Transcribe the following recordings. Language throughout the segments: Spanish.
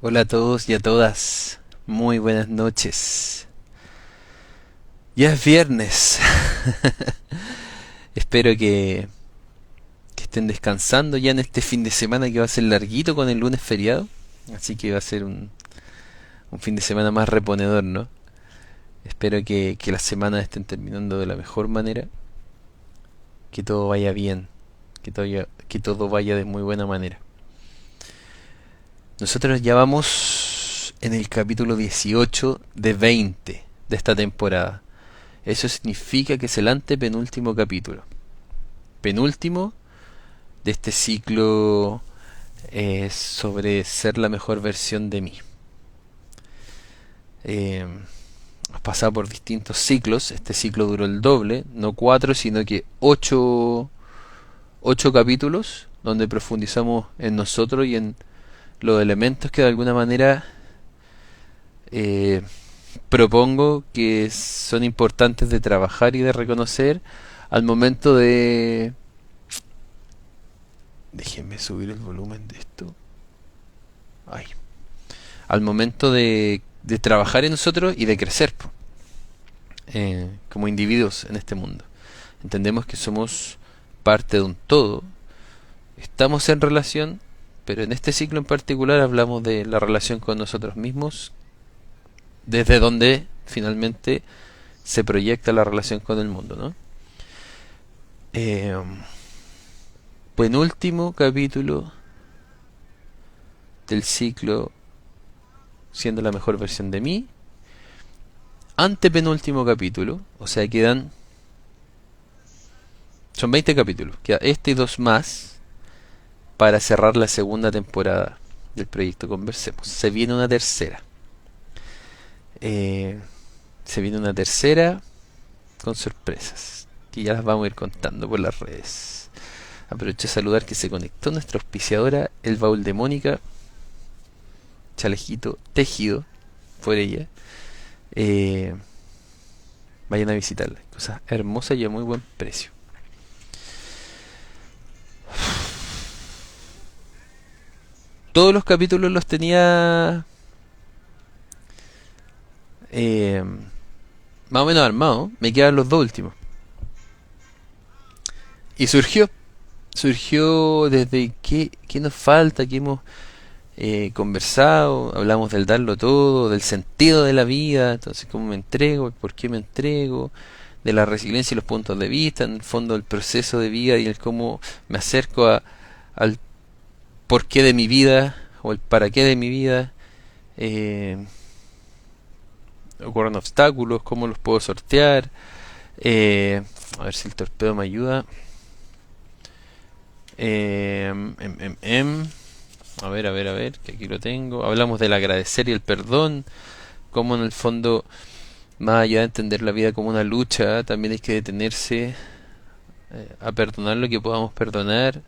Hola a todos y a todas, muy buenas noches. Ya es viernes. Espero que estén descansando ya en este fin de semana que va a ser larguito con el lunes feriado. Así que va a ser un fin de semana más reponedor, ¿no? Espero que las semanas estén terminando de la mejor manera, que todo vaya bien, que todo vaya de muy buena manera. Nosotros ya vamos en el capítulo 18 de 20 de esta temporada. Eso significa que es el antepenúltimo capítulo. Penúltimo de este ciclo sobre ser la mejor versión de mí. Hemos pasado por distintos ciclos. Este ciclo duró el doble, no cuatro, sino que ocho capítulos, donde profundizamos en nosotros y en los elementos que de alguna manera eh, propongo que son importantes de trabajar y de reconocer al momento de... Déjenme subir el volumen de esto. Ay. Al momento de trabajar en nosotros y de crecer como individuos en este mundo. Entendemos que somos parte de un todo, estamos en relación, pero en este ciclo en particular hablamos de la relación con nosotros mismos, desde donde finalmente se proyecta la relación con el mundo, ¿no? Eh, Penúltimo capítulo del ciclo siendo la mejor versión de mí. Antepenúltimo capítulo, o sea, son 20 capítulos, queda este y dos más para cerrar la segunda temporada del proyecto Conversemos. Se viene una tercera. Eh, Se viene una tercera con sorpresas, que ya las vamos a ir contando por las redes. Aprovecho de saludar que se conectó nuestra auspiciadora, el baúl de Mónica, chalejito tejido por ella. Eh, Vayan a visitarla, cosas hermosas y a muy buen precio. Todos los capítulos los tenía eh, más o menos armados, me quedan los dos últimos. Y surgió desde qué nos falta, qué hemos conversado, hablamos del darlo todo, del sentido de la vida, entonces cómo me entrego, por qué me entrego, de la resiliencia y los puntos de vista, en el fondo el proceso de vida y el cómo me acerco al porqué de mi vida o el para qué de mi vida. eh, Ocurren obstáculos, cómo los puedo sortear, a ver si el torpedo me ayuda. A ver, que aquí lo tengo. Hablamos del agradecer y el perdón, cómo en el fondo, más allá de entender la vida como una lucha, también hay que detenerse a perdonar lo que podamos perdonar,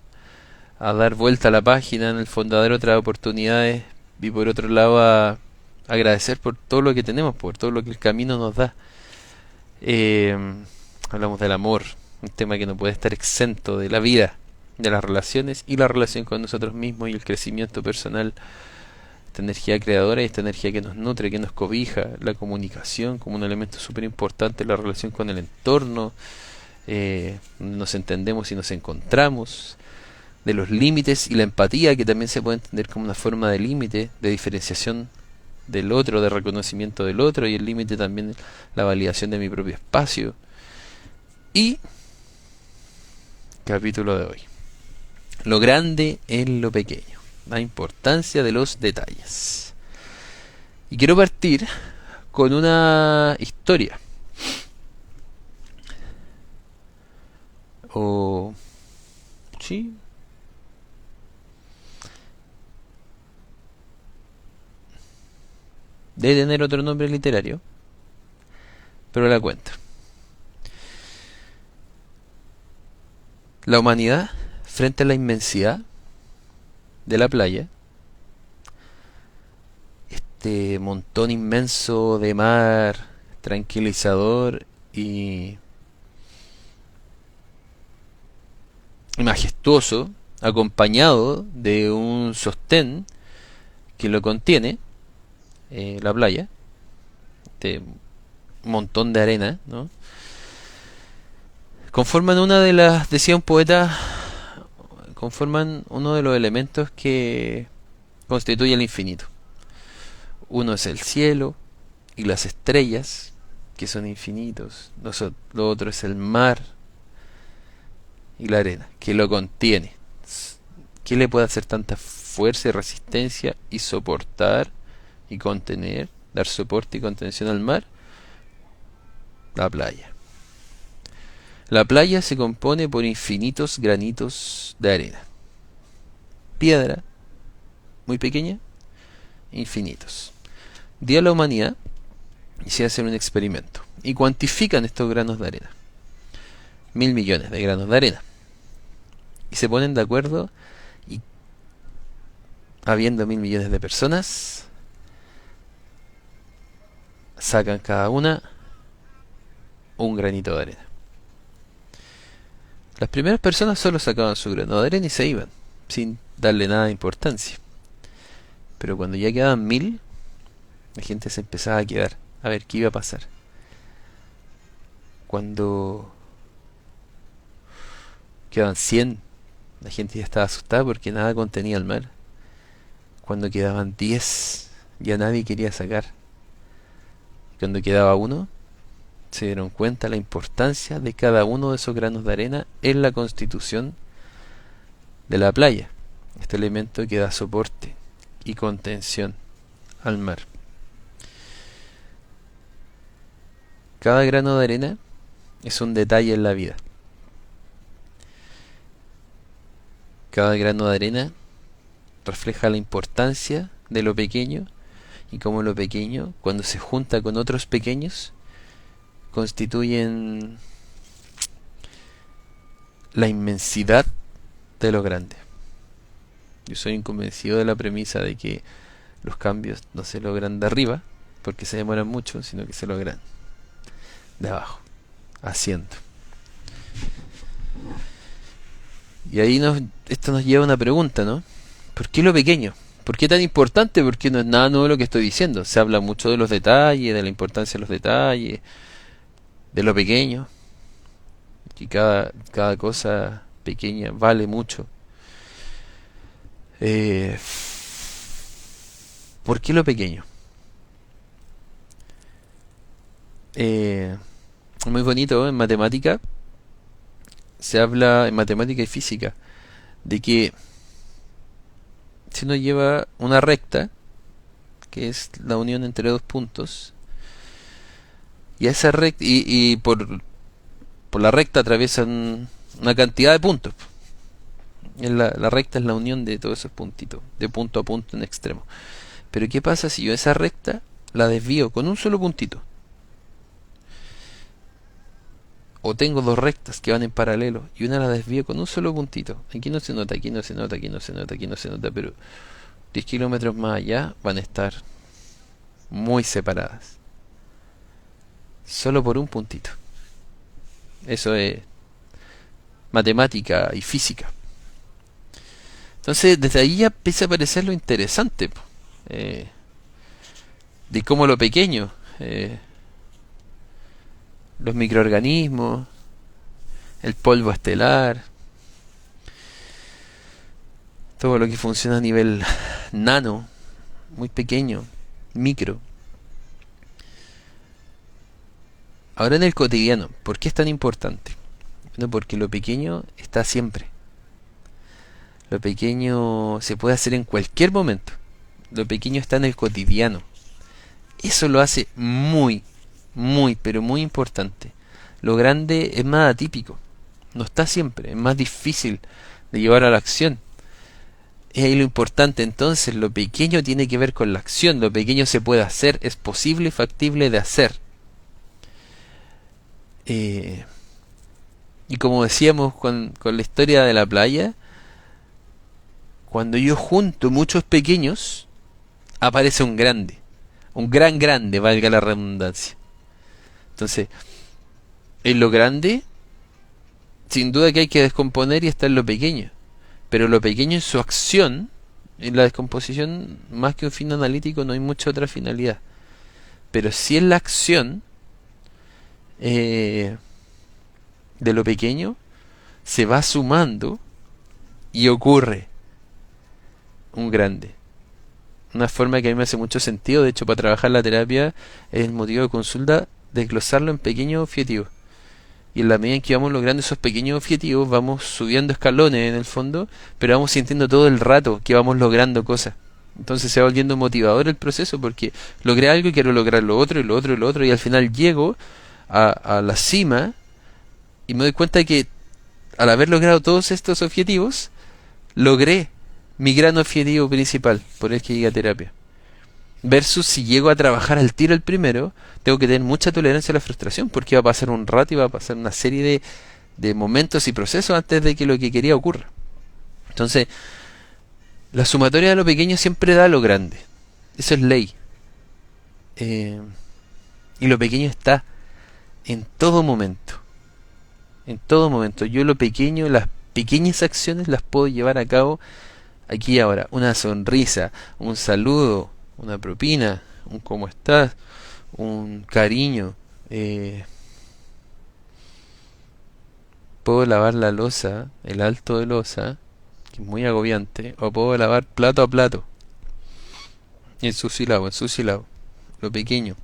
a dar vuelta a la página, en el fondo a dar otras oportunidades y por otro lado a agradecer por todo lo que tenemos, por todo lo que el camino nos da. Eh, Hablamos del amor, un tema que no puede estar exento de la vida, de las relaciones y la relación con nosotros mismos y el crecimiento personal, esta energía creadora y esta energía que nos nutre, que nos cobija, la comunicación como un elemento súper importante, la relación con el entorno, donde nos entendemos y nos encontramos, de los límites y la empatía, que también se puede entender como una forma de límite, de diferenciación del otro, de reconocimiento del otro, y el límite también la validación de mi propio espacio. Y capítulo de hoy, lo grande en lo pequeño, la importancia de los detalles. Y quiero partir con una historia, o sí, debe tener otro nombre literario, pero la cuento. La humanidad, frente a la inmensidad de la playa, este montón inmenso de mar tranquilizador y majestuoso, acompañado de un sostén que lo contiene, la playa, este montón de arena, ¿no? Conforman una de las, decía un poeta, conforman uno de los elementos que constituye el infinito. Uno es el cielo y las estrellas, que son infinitos. Lo otro es el mar y la arena, que lo contiene. ¿Qué le puede hacer tanta fuerza y resistencia y soportar y contener, dar soporte y contención al mar? La playa. La playa se compone por infinitos granitos de arena. Piedra, muy pequeña, infinitos. Dio a la humanidad y se hace un experimento. Y cuantifican estos granos de arena. 1.000 millones de granos de arena. Y se ponen de acuerdo y, habiendo 1.000 millones de personas, sacan cada una un granito de arena. Las primeras personas solo sacaban su grano de arena y se iban, sin darle nada de importancia. Pero cuando ya quedaban 1.000, la gente se empezaba a quedar, a ver qué iba a pasar. Cuando quedaban 100, la gente ya estaba asustada porque nada contenía el mar. Cuando quedaban 10, ya nadie quería sacar. Cuando quedaba uno, se dieron cuenta la importancia de cada uno de esos granos de arena en la constitución de la playa, este elemento que da soporte y contención al mar. Cada grano de arena es un detalle en la vida. Cada grano de arena refleja la importancia de lo pequeño y cómo lo pequeño, cuando se junta con otros pequeños, constituyen la inmensidad de lo grande. Yo soy inconvencido de la premisa de que los cambios no se logran de arriba, porque se demoran mucho, sino que se logran de abajo, haciendo. Y ahí esto nos lleva a una pregunta, ¿no? ¿Por qué lo pequeño? ¿Por qué tan importante? Porque no es nada nuevo lo que estoy diciendo. Se habla mucho de los detalles, de la importancia de los detalles, de lo pequeño, y cada cosa pequeña vale mucho. ¿Por qué lo pequeño? Muy bonito, ¿eh? En matemática se habla, en matemática y física, de que si uno lleva una recta, que es la unión entre dos puntos, y a esa recta, y por la recta atraviesan una cantidad de puntos. La recta es la unión de todos esos puntitos, de punto a punto en extremo. Pero ¿qué pasa si yo esa recta la desvío con un solo puntito? O tengo dos rectas que van en paralelo y una la desvío con un solo puntito. Aquí no se nota, aquí no se nota, aquí no se nota, aquí no se nota, pero 10 kilómetros más allá van a estar muy separadas. Solo por un puntito. Eso es matemática y física. Entonces, desde ahí ya empieza a aparecer lo interesante, de cómo lo pequeño, los microorganismos, el polvo estelar, todo lo que funciona a nivel nano, muy pequeño, micro. Ahora en el cotidiano, ¿por qué es tan importante? Bueno, porque lo pequeño está siempre. Lo pequeño se puede hacer en cualquier momento. Lo pequeño está en el cotidiano. Eso lo hace muy, pero muy importante. Lo grande es más atípico. No está siempre. Es más difícil de llevar a la acción. Es ahí lo importante. Entonces, lo pequeño tiene que ver con la acción. Lo pequeño se puede hacer. Es posible y factible de hacer. Y como decíamos con la historia de la playa, cuando yo junto muchos pequeños, aparece un grande. Un gran grande, valga la redundancia. Entonces, en lo grande, sin duda que hay que descomponer y está en lo pequeño. Pero lo pequeño en su acción En la descomposición, más que un fin analítico, no hay mucha otra finalidad. Pero si en la acción eh, de lo pequeño se va sumando y ocurre un grande. Una forma que a mí me hace mucho sentido, de hecho, para trabajar la terapia, es el motivo de consulta, desglosarlo en pequeños objetivos. Y en la medida en que vamos logrando esos pequeños objetivos, vamos subiendo escalones en el fondo, pero vamos sintiendo todo el rato que vamos logrando cosas. Entonces se va volviendo motivador el proceso porque logré algo y quiero lograr lo otro y lo otro y lo otro y al final llego a la cima y me doy cuenta de que al haber logrado todos estos objetivos, logré mi gran objetivo principal, por el que llegué a terapia. Versus si llego a trabajar al tiro el primero, tengo que tener mucha tolerancia a la frustración, porque va a pasar un rato y va a pasar una serie de momentos y procesos antes de que lo que quería ocurra. Entonces, la sumatoria de lo pequeño siempre da lo grande. Eso es ley. Eh, y lo pequeño está en todo momento. En todo momento. Yo lo pequeño, las pequeñas acciones las puedo llevar a cabo aquí y ahora. Una sonrisa, un saludo, una propina, un cómo estás, un cariño. Puedo lavar la loza, el alto de loza, que es muy agobiante, o puedo lavar plato a plato, en su sílabo, en su sílabo. Lo pequeño.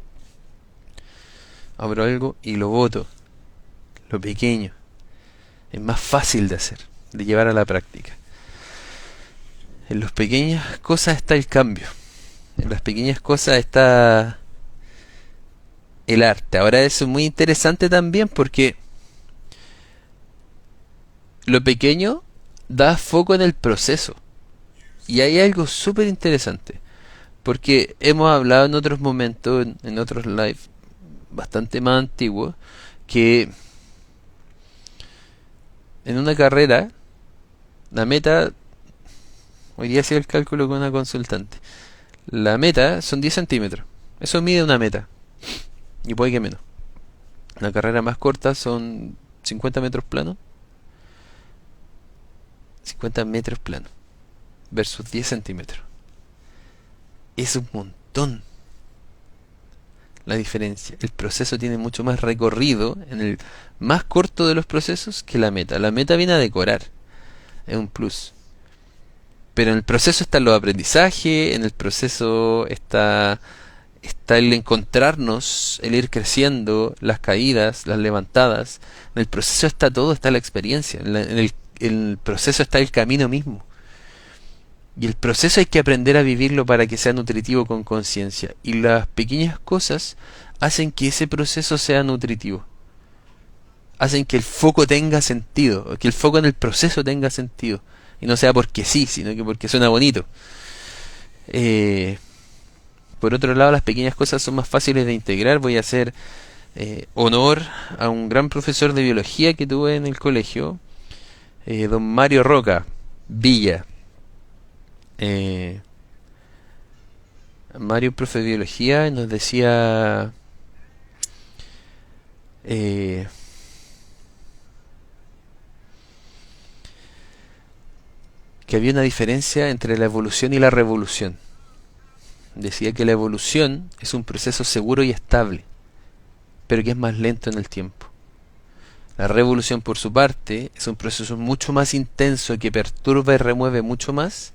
Abro algo y lo boto. Lo pequeño. Es más fácil de hacer, de llevar a la práctica. En las pequeñas cosas está el cambio. En las pequeñas cosas está el arte. Ahora eso es muy interesante también porque lo pequeño da foco en el proceso. Y hay algo súper interesante. Porque hemos hablado en otros momentos, en otros live bastante más antiguos, que en una carrera, la meta, hoy día hacía el cálculo con una consultante, la meta son 10 centímetros. Eso mide una meta. Y puede que menos. La carrera más corta son 50 metros planos. 50 metros planos. Versus 10 centímetros. Es un montón la diferencia. El proceso tiene mucho más recorrido en el más corto de los procesos que la meta. La meta viene a decorar. Es un plus. Pero en el proceso están los aprendizajes, en el proceso está el encontrarnos, el ir creciendo, las caídas, las levantadas. En el proceso está todo, está la experiencia. En el proceso está el camino mismo. Y el proceso hay que aprender a vivirlo para que sea nutritivo con conciencia. Y las pequeñas cosas hacen que ese proceso sea nutritivo. Hacen que el foco tenga sentido, que el foco en el proceso tenga sentido. Y no sea porque sí, sino que porque suena bonito. Por otro lado, las pequeñas cosas son más fáciles de integrar. Voy a hacer honor a un gran profesor de biología que tuve en el colegio, don Mario Roca Villa. Mario, profe de biología, nos decía eh, que había una diferencia entre la evolución y la revolución. Decía que la evolución es un proceso seguro y estable, pero que es más lento en el tiempo. La revolución, por su parte, es un proceso mucho más intenso que perturba y remueve mucho más,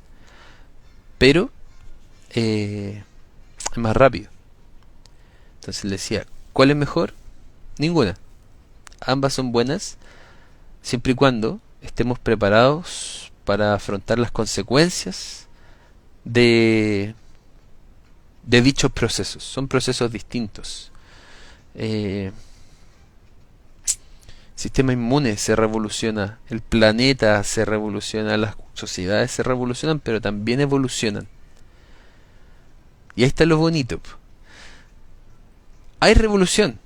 pero es más rápido. Entonces le decía, ¿cuál es mejor? Ninguna. Ambas son buenas, siempre y cuando estemos preparados para afrontar las consecuencias de dichos procesos. Son procesos distintos. El sistema inmune se revoluciona, el planeta se revoluciona, las sociedades se revolucionan, pero también evolucionan. Y ahí está lo bonito. Hay revolución.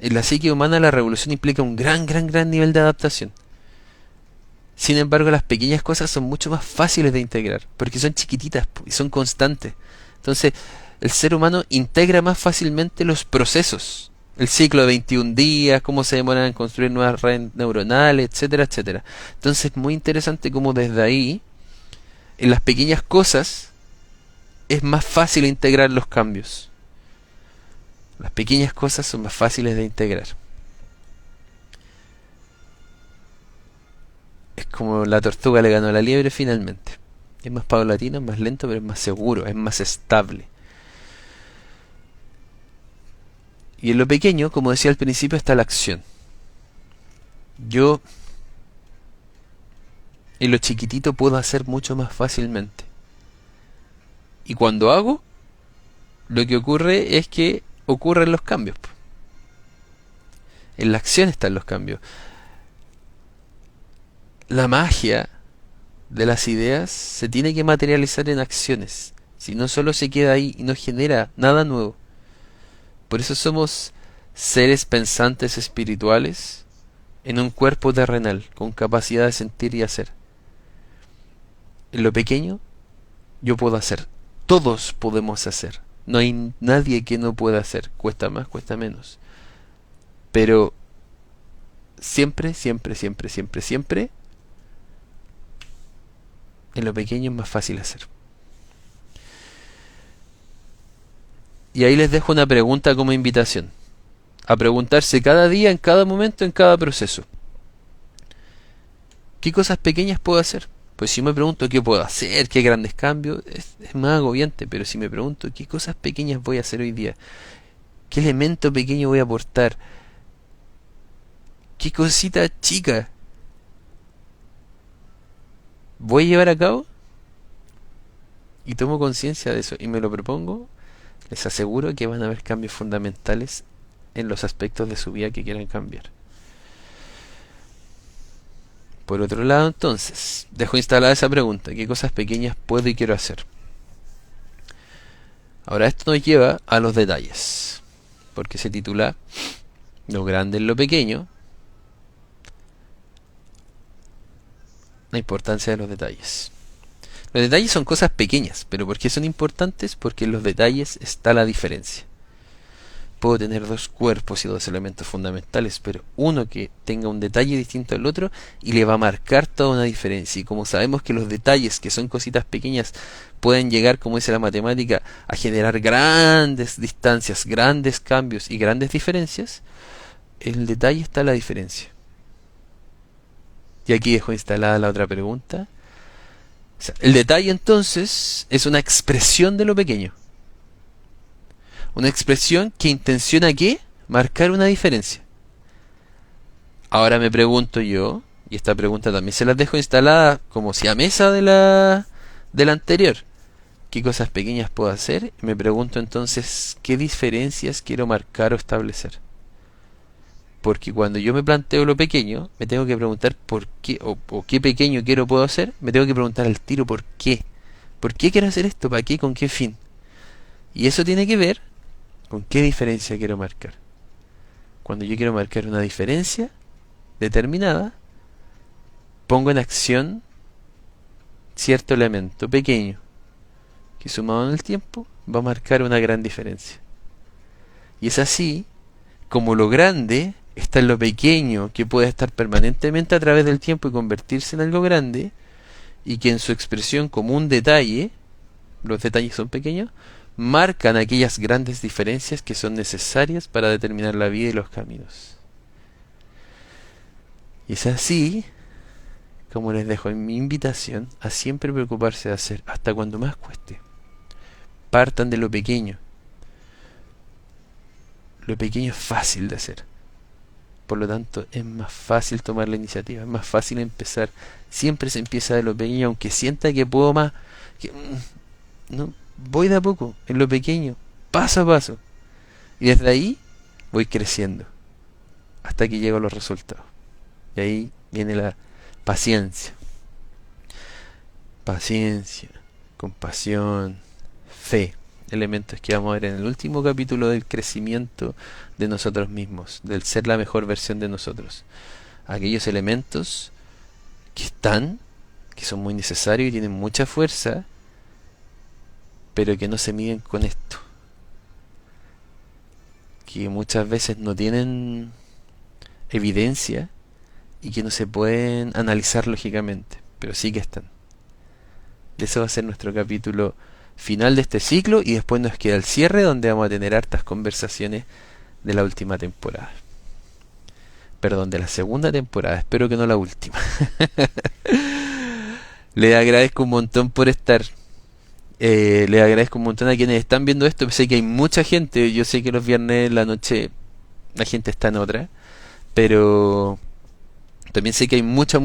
En la psique humana la revolución implica un gran nivel de adaptación. Sin embargo, las pequeñas cosas son mucho más fáciles de integrar, porque son chiquititas y son constantes. Entonces, el ser humano integra más fácilmente los procesos. El ciclo de 21 días, cómo se demoran en construir nuevas redes neuronales, etcétera, etcétera. Entonces, es muy interesante cómo desde ahí En las pequeñas cosas es más fácil integrar los cambios. Las pequeñas cosas son más fáciles de integrar. Es como la tortuga le ganó a la liebre finalmente. Es más paulatino, es más lento, pero es más seguro, es más estable. Y en lo pequeño, como decía al principio, está la acción. Yo en lo chiquitito puedo hacer mucho más fácilmente. Y cuando hago, lo que ocurre es que ocurren los cambios. En la acción están los cambios. La magia de las ideas se tiene que materializar en acciones. Si no, solo se queda ahí y no genera nada nuevo. Por eso somos seres pensantes espirituales en un cuerpo terrenal, con capacidad de sentir y hacer. En lo pequeño, yo puedo hacer. Todos podemos hacer. No hay nadie que no pueda hacer. Cuesta más, cuesta menos. Pero siempre, siempre, siempre, siempre, siempre, en lo pequeño es más fácil hacer. Y ahí les dejo una pregunta como invitación. A preguntarse cada día, en cada momento, en cada proceso. ¿Qué cosas pequeñas puedo hacer? Pues si me pregunto qué puedo hacer, qué grandes cambios, es más agobiante. Pero si me pregunto qué cosas pequeñas voy a hacer hoy día, qué elemento pequeño voy a aportar, qué cosita chica voy a llevar a cabo, y tomo conciencia de eso y me lo propongo, les aseguro que van a haber cambios fundamentales en los aspectos de su vida que quieran cambiar. Por otro lado, entonces, dejo instalada esa pregunta: ¿qué cosas pequeñas puedo y quiero hacer? Ahora esto nos lleva a los detalles, porque se titula Lo grande en lo pequeño, la importancia de los detalles. Los detalles son cosas pequeñas, pero ¿por qué son importantes? Porque en los detalles está la diferencia. Puedo tener dos cuerpos y dos elementos fundamentales, pero uno que tenga un detalle distinto al otro y le va a marcar toda una diferencia. Y como sabemos que los detalles, que son cositas pequeñas, pueden llegar, como dice la matemática, a generar grandes distancias, grandes cambios y grandes diferencias, en el detalle está la diferencia. Y aquí dejo instalada la otra pregunta. O sea, el detalle entonces es una expresión de lo pequeño. Una expresión que intenciona ¿qué? Marcar una diferencia. Ahora me pregunto yo, y esta pregunta también se las dejo instalada como si a mesa de la anterior. ¿Qué cosas pequeñas puedo hacer? Me pregunto entonces, ¿qué diferencias quiero marcar o establecer? Porque cuando yo me planteo lo pequeño, me tengo que preguntar por qué, o qué pequeño puedo hacer, me tengo que preguntar al tiro por qué. ¿Por qué quiero hacer esto? ¿Para qué? ¿Con qué fin? Y eso tiene que ver con qué diferencia quiero marcar. Cuando yo quiero marcar una diferencia determinada, pongo en acción cierto elemento pequeño, que sumado en el tiempo va a marcar una gran diferencia. Y es así como lo grande está en lo pequeño, que puede estar permanentemente a través del tiempo y convertirse en algo grande, y que en su expresión como un detalle, los detalles son pequeños, marcan aquellas grandes diferencias que son necesarias para determinar la vida y los caminos. Y es así como les dejo en mi invitación a siempre preocuparse de hacer, hasta cuando más cueste. Partan de lo pequeño. Lo pequeño es fácil de hacer. Por lo tanto, es más fácil tomar la iniciativa, es más fácil empezar. Siempre se empieza de lo pequeño, aunque sienta que puedo más. No, voy de a poco, en lo pequeño, paso a paso. Y desde ahí voy creciendo, hasta que llego a los resultados. Y ahí viene la paciencia. Paciencia, compasión, fe. Elementos que vamos a ver en el último capítulo del crecimiento de nosotros mismos, del ser la mejor versión de nosotros. Aquellos elementos que están, que son muy necesarios y tienen mucha fuerza, pero que no se miden con esto, que muchas veces no tienen evidencia y que no se pueden analizar lógicamente, pero sí que están. Eso va a ser nuestro capítulo final de este ciclo y después nos queda el cierre donde vamos a tener hartas conversaciones de la última temporada. Perdón, de la segunda temporada, espero que no la última. Les agradezco un montón por estar. Les agradezco un montón a quienes están viendo esto. Sé que hay mucha gente. Yo sé que los viernes en la noche la gente está en otra. Pero también sé que hay mucha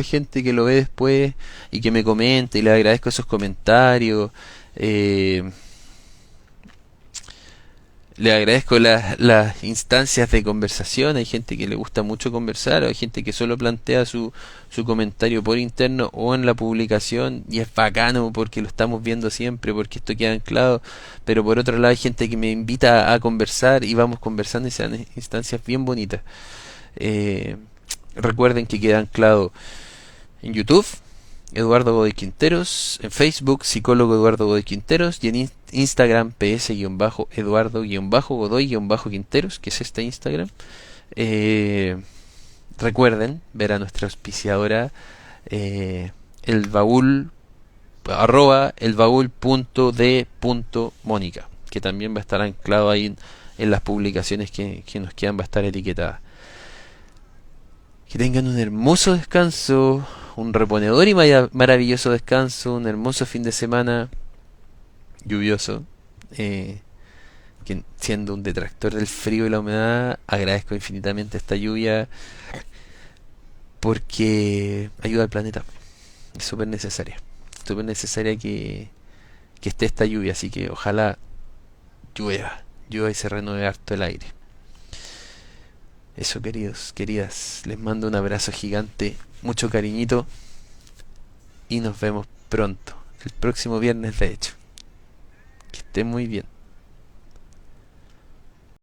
gente que lo ve después y que me comenta. Y les agradezco esos comentarios. Eh, Le agradezco las instancias de conversación. Hay gente que le gusta mucho conversar, o hay gente que solo plantea su comentario por interno o en la publicación, y es bacano porque lo estamos viendo siempre, porque esto queda anclado. Pero por otro lado hay gente que me invita a conversar y vamos conversando y se dan instancias bien bonitas. Eh, Recuerden que queda anclado en YouTube, Eduardo Godoy Quinteros, en Facebook, psicólogo Eduardo Godoy Quinteros, y en Instagram, ps-eduardo-godoy-quinteros, que es este Instagram. Eh, Recuerden ver a nuestra auspiciadora, el baúl, arroba elbaúl.d.mónica, que también va a estar anclado ahí en las publicaciones que nos quedan, va a estar etiquetada. Que tengan un hermoso descanso, un reponedor y maravilloso descanso, un hermoso fin de semana lluvioso. eh, que siendo un detractor del frío y la humedad, agradezco infinitamente esta lluvia porque ayuda al planeta. Es súper necesaria que esté esta lluvia, así que ojalá llueva y se renueve harto el aire. Eso, queridos, queridas, les mando un abrazo gigante, mucho cariñito, y nos vemos pronto, el próximo viernes de hecho. Que estén muy bien.